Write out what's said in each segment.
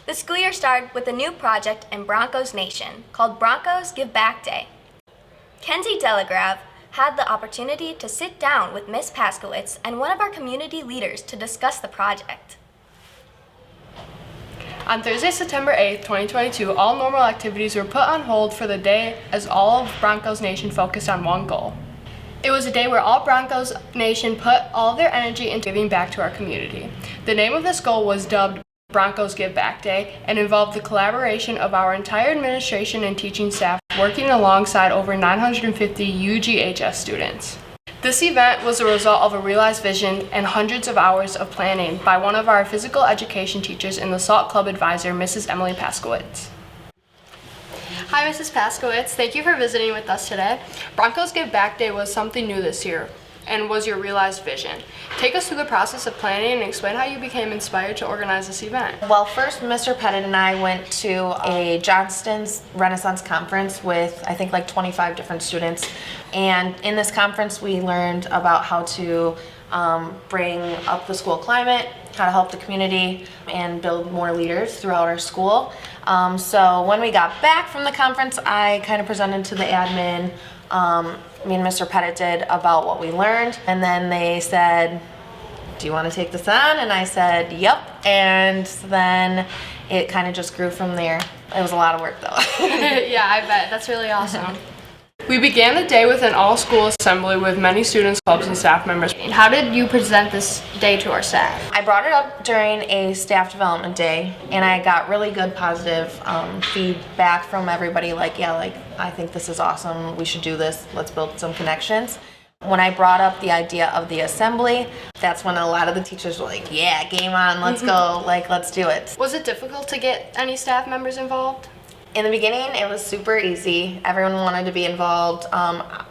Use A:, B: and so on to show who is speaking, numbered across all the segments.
A: The school year started with a new project in Broncos Nation called Broncos Give Back Day. Kenzie Delagrave had the opportunity to sit down with Miss Paskowitz and one of our community leaders to discuss the project.
B: On Thursday, September 8th, 2022, all normal activities were put on hold for the day as all of Broncos Nation focused on one goal. It was a day where all Broncos Nation put all of their energy into giving back to our community. The name of this goal was dubbed Broncos Give Back Day and involved the collaboration of our entire administration and teaching staff working alongside over 950 UGHS students. This event was a result of a realized vision and hundreds of hours of planning by one of our physical education teachers and the SALT Club advisor, Mrs. Emily Paskowitz. Hi, Mrs. Paskowitz. Thank you for visiting with us today. Broncos Give Back Day was something new this year and was your realized vision. Take us through the process of planning and explain how you became inspired to organize this event.
C: Well, first, Mr. Pettit and I went to a Johnston's Renaissance conference with, I think, like 25 different students. And in this conference, we learned about how to bring up the school climate, how to help the community, and build more leaders throughout our school. So when we got back from the conference, I kind of presented to the admin, me and Mr. Pettit did, about what we learned. And then they said, do you want to take this on? And I said, yep. And then it kind of just grew from there. It was a lot of work though.
B: Yeah, I bet. That's really awesome. We began the day with an all-school assembly with many students, clubs, and staff members. How did you present this day to our staff?
C: I brought it up during a staff development day, and I got really good positive feedback from everybody, like, yeah, like, I think this is awesome, we should do this, let's build some connections. When I brought up the idea of the assembly, that's when a lot of the teachers were like, yeah, game on, let's go, like, let's do it.
B: Was it difficult to get any staff members involved?
C: In the beginning, it was super easy. Everyone wanted to be involved.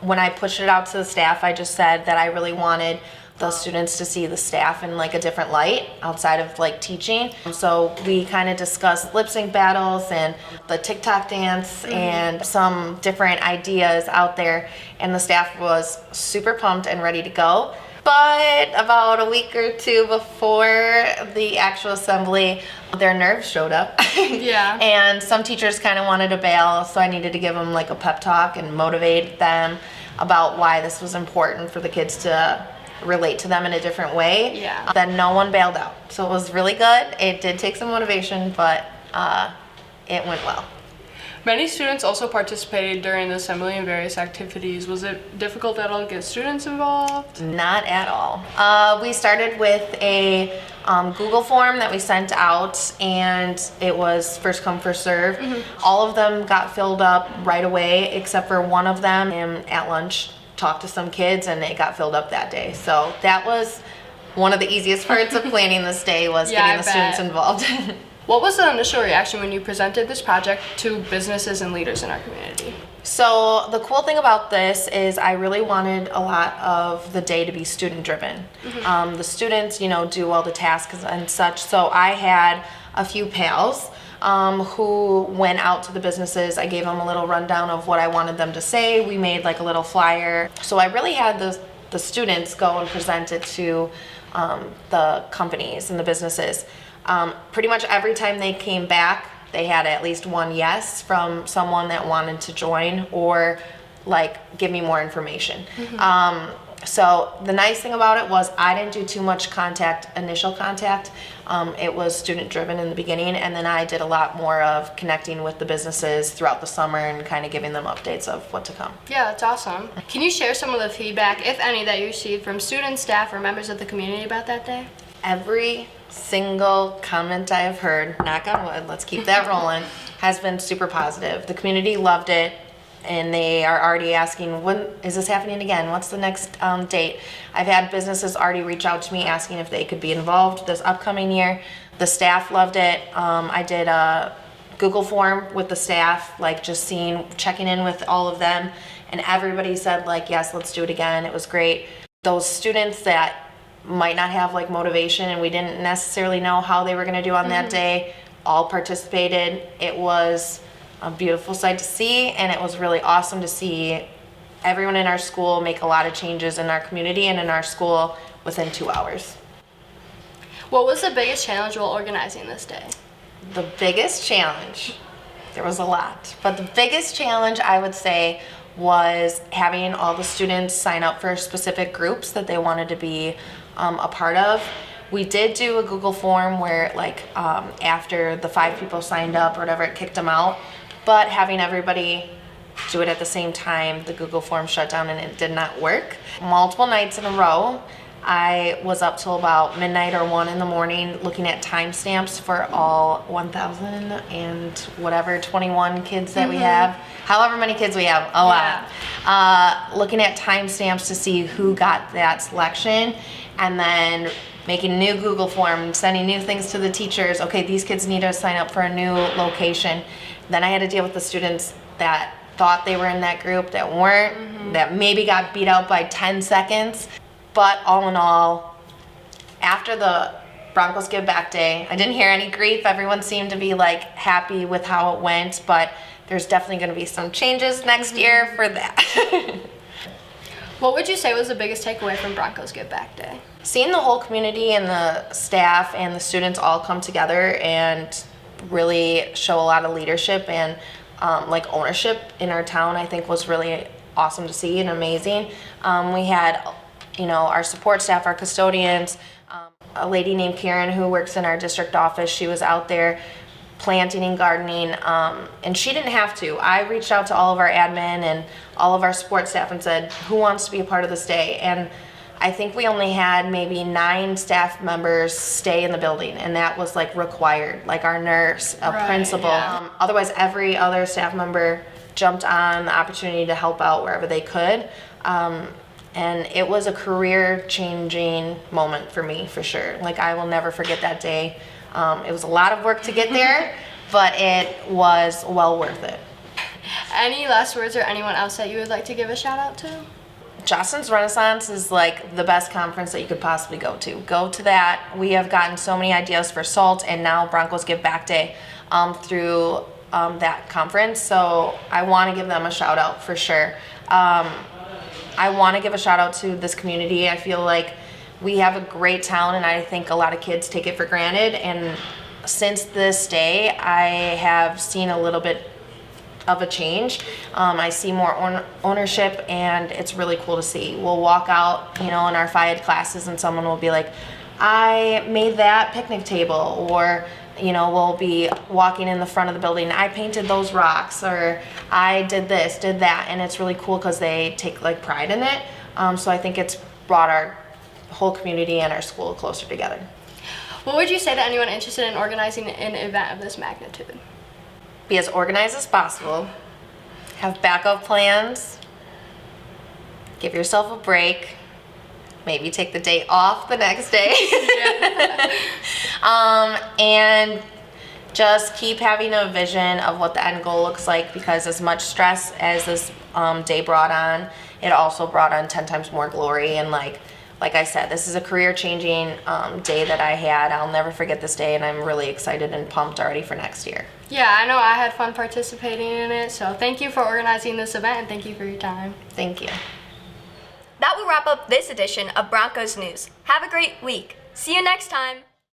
C: When I pushed it out to the staff, I just said that I really wanted the students to see the staff in like a different light outside of like teaching. So we kind of discussed lip sync battles and the TikTok dance and some different ideas out there, and the staff was super pumped and ready to go. But about a week or two before the actual assembly, their nerves showed up.
B: Yeah.
C: And some teachers kind of wanted to bail, so I needed to give them like a pep talk and motivate them about why this was important for the kids to relate to them in a different way.
B: Yeah.
C: Then no one bailed out. So it was really good. It did take some motivation, but it went well.
B: Many students also participated during the assembly in various activities. Was it difficult at all to get students involved?
C: Not at all. We started with a Google form that we sent out, and it was first come, first serve. All of them got filled up right away, except for one of them. At lunch, talked to some kids, and it got filled up that day. So that was one of the easiest parts of planning this day, was getting the students involved.
B: What was the initial reaction when you presented this project to businesses and leaders in our community?
C: So the cool thing about this is I really wanted a lot of the day to be student driven. The students, you know, do all the tasks and such. So I had a few pals who went out to the businesses. I gave them a little rundown of what I wanted them to say. We made like a little flyer. So I really had the students go and present it to the companies and the businesses. Pretty much every time they came back, they had at least one yes from someone that wanted to join or like give me more information. So the nice thing about it was I didn't do too much initial contact. It was student driven in the beginning, and then I did a lot more of connecting with the businesses throughout the summer and kind of giving them updates of what to come.
B: Yeah, that's awesome. Can you share some of the feedback, if any, that you received from students, staff, or members of the community about that day?
C: Every single comment I have heard, knock on wood, let's keep that rolling, has been super positive. The community loved it, and they are already asking, when is this happening again? What's the next date? I've had businesses already reach out to me asking if they could be involved this upcoming year. The staff loved it. I did a Google form with the staff, like just checking in with all of them, and everybody said like, yes, let's do it again. It was great. Those students that might not have like motivation and we didn't necessarily know how they were going to do on that day, all participated. It was a beautiful sight to see, and it was really awesome to see everyone in our school make a lot of changes in our community and in our school within 2 hours.
B: What was the biggest challenge while organizing this day?
C: The biggest challenge, there was a lot, but the biggest challenge I would say was having all the students sign up for specific groups that they wanted to be a part of. We did do a Google form where after the 5 people signed up or whatever, it kicked them out, but having everybody do it at the same time, the Google form shut down and it did not work. Multiple nights in a row, I was up till about midnight or 1 in the morning looking at timestamps for all 1,000 and whatever 21 kids that we have, however many kids we have, a lot. Looking at timestamps to see who got that selection, and then making a new Google form, sending new things to the teachers. Okay, these kids need to sign up for a new location. Then I had to deal with the students that thought they were in that group that weren't, that maybe got beat out by 10 seconds. But all in all, after the Broncos Give Back Day, I didn't hear any grief. Everyone seemed to be like happy with how it went, but there's definitely going to be some changes next year for that.
B: What would you say was the biggest takeaway from Broncos Give Back Day?
C: Seeing the whole community and the staff and the students all come together and really show a lot of leadership and ownership in our town, I think was really awesome to see and amazing. We had our support staff, our custodians, a lady named Karen who works in our district office. She was out there planting and gardening, and she didn't have to. I reached out to all of our admin and all of our support staff and said, who wants to be a part of this day? And I think we only had maybe 9 staff members stay in the building, and that was required, like our nurse, a principal.
B: Yeah.
C: Otherwise, every other staff member jumped on the opportunity to help out wherever they could. And it was a career-changing moment for me, for sure. I will never forget that day. It was a lot of work to get there, but it was well worth it.
B: Any last words or anyone else that you would like to give a shout out to?
C: Justin's Renaissance is the best conference that you could possibly go to. Go to that. We have gotten so many ideas for SALT and now Broncos Give Back Day through that conference. So I want to give them a shout out for sure. I want to give a shout out to this community. I feel like we have a great town, and I think a lot of kids take it for granted. And since this day, I have seen a little bit of a change. I see more ownership, and it's really cool to see. We'll walk out, in our FIAD classes, and someone will be like, I made that picnic table, or we'll be walking in the front of the building, I painted those rocks, or I did this, did that, and it's really cool because they take pride in it. So I think it's brought our whole community and our school closer together.
B: What would you say to anyone interested in organizing an event of this magnitude?
C: Be as organized as possible, have backup plans, give yourself a break, maybe take the day off the next day. And just keep having a vision of what the end goal looks like, because as much stress as this day brought on, it also brought on 10 times more glory. And like I said, this is a career-changing day that I had. I'll never forget this day, and I'm really excited and pumped already for next year.
B: Yeah, I know I had fun participating in it, so thank you for organizing this event, and thank you for your time.
C: Thank you.
A: That will wrap up this edition of Broncos News. Have a great week. See you next time.